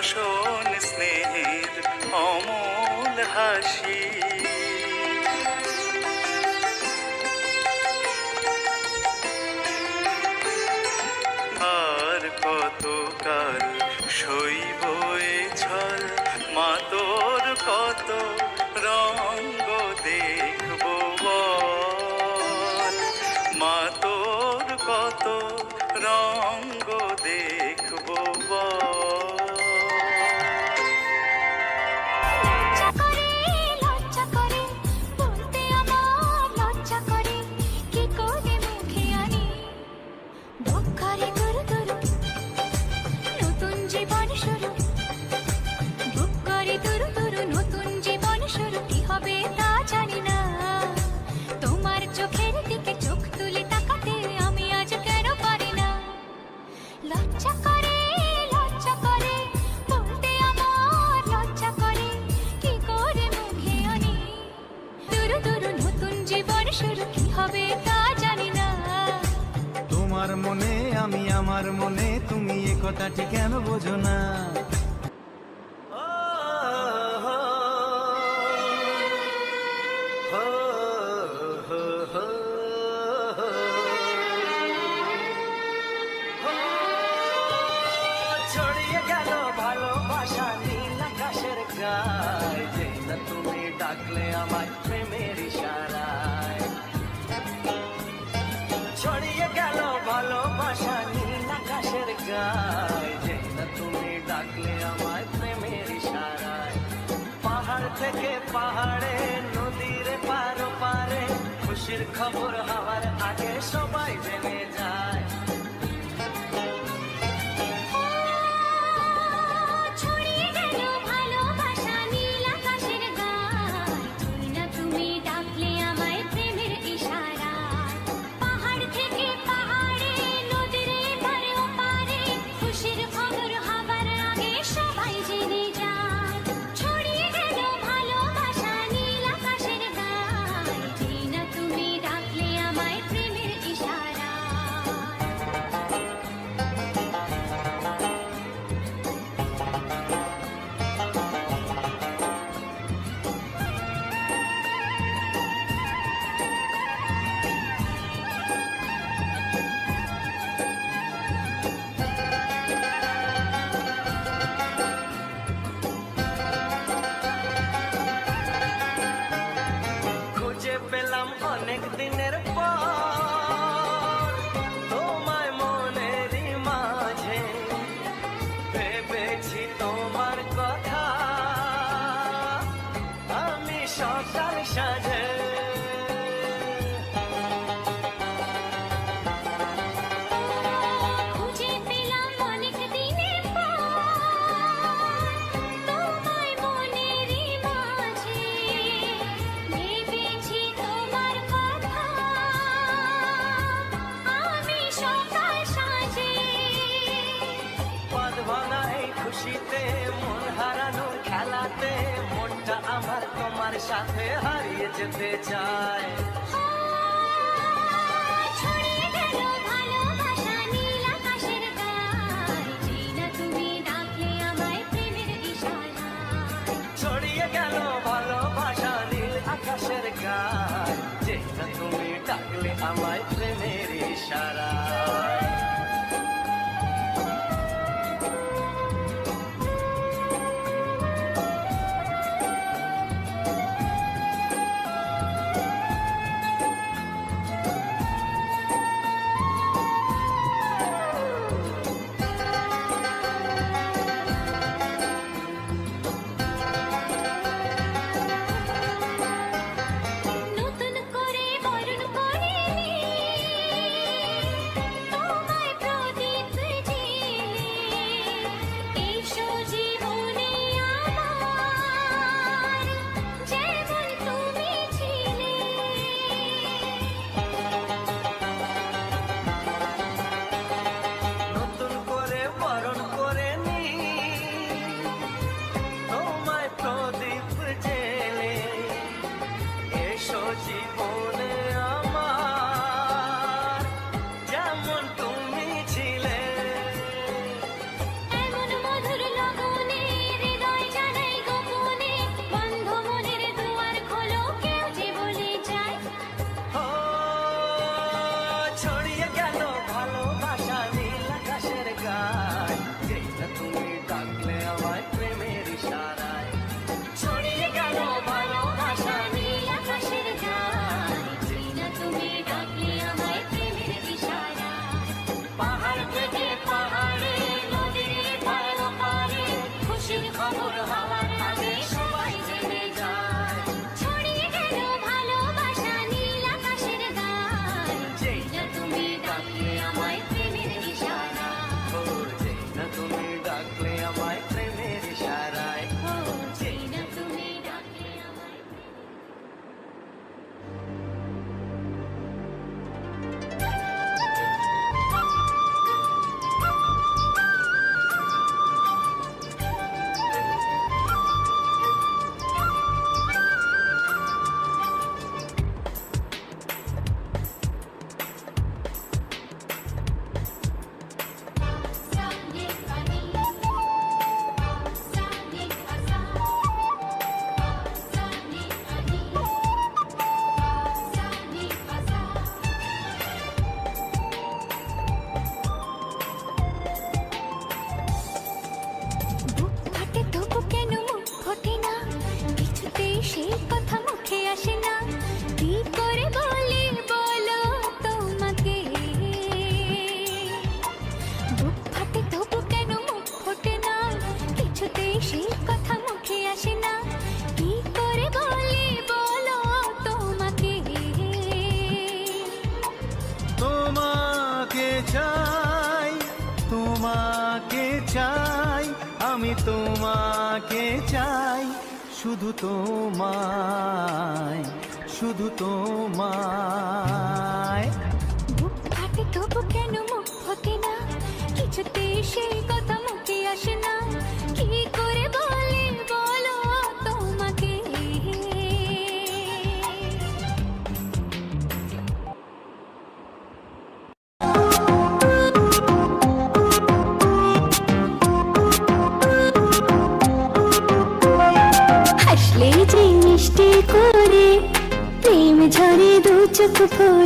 শাসন স্নেহের অমল হাসি। আর কতকাল সইব এ ছল, মা তোর কত রঙ্গ দেখব বল, মা তোর কত রঙ্গ দেখব বল। তোমার মনে আমি, আমার মনে তুমি, এ কথাটি কেন বোঝো না? ছড়িয়ে গেল ভালোবাসা নীল আকাশের গায়, যেই না তুমি ডাকলে আমার প্রেমের ইশারায়। ছড়িয়ে গেল ভালোবাসা নীল আকাশের গায়, যেই না তুমি ডাকলে আমার প্রেমের ইশারায়। পাহাড় থেকে পাহাড়ে, নদীর পার পারে, খুশির খবর হওয়ার আগে সবাই জেনে যায়। পেলাম অনেক দিনের পর তোমায় মনেরই মাঝে, ভেবেছি তোমার কথা আমি সকাল সাজে। খুশিতে মন হারানোর খেলাতে মনটা আমার তোমার সাথে হারিয়ে যেতে চায়। ছড়িয়ে গেল ভালোবাসা নীল আকাশের গায়, যেই না তুমি ডাকলে আমায় প্রেমের ইশারায়। ছড়িয়ে গেল ভালোবাসা নীল আকাশের গায়, যেই না তুমি ডাকলে আমায় প্রেমের ইশারায়। চাই, তোমাকে চাই, আমি তোমাকে চাই, শুধু তোমায়, শুধু তোমায়। বুক ফাটে তবু কেন মুখ ফোটে না, কিছুতে সেই কথা মুখে আসে না, কি করে বলে বলো তোমাকে। হাসলে যে মিষ্টি করে প্রেম ঝরে দু চোখ ভরে।